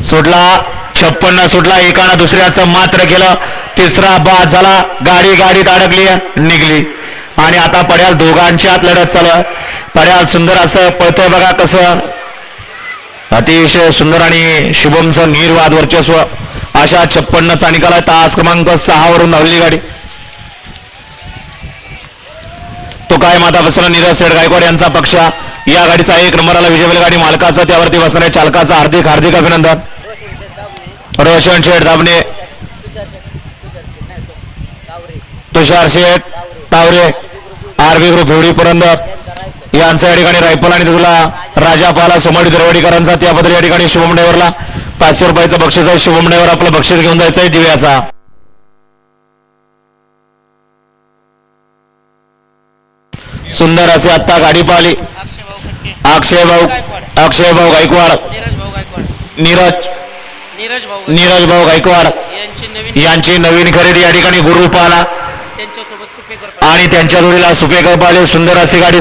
सोडला 56 सुटला एकानं दुसऱ्याचं मात्र केलं तिसरा बाद झाला गाडीत अडकली निघली आणि आता पड्याल दोघांच्यात लढत चालू आहे पड्याल सुंदर असं पळतंय बघा कसं अतिशय सुंदर आणि शुभमचं निर्वाद वर्चस्व अशा 56चा निकाल आहे तास क्रमांक 6 वरून धावली गाडी तो काय माता बसला नीरज शेठ गायकवाड यांचा पक्ष या गाडीचा 1 नंबरला विजय गाडी मालकाचं त्यावरती बसणाऱ्या चालकाचं हार्दिक अभिनंदन रोशन शेठ दाबणे तुषार शेठ तावरे आरबी ग्रुप हिवडी पुरंदर यांचा या ठिकाणी रायफल आणि तुला राजापाला सोमाडी दरवाडीकरांचा त्याबद्दल या ठिकाणी शुभम ड्रायव्हरला 500 रुपयाचं बक्षीस आहे शुभम ड्रायव्हर आपलं बक्षीस घेऊन जायचं आहे दिव्याचा सुंदर असे आता गाडी पाहिली अक्षय भाऊ गायकवाड नीरज भाऊ गायकवाड यांची नवीन खरेदी या ठिकाणी गुरु पाला आणि त्यांच्या जोडीला सुपेकर पाले सुंदर अशी गाडी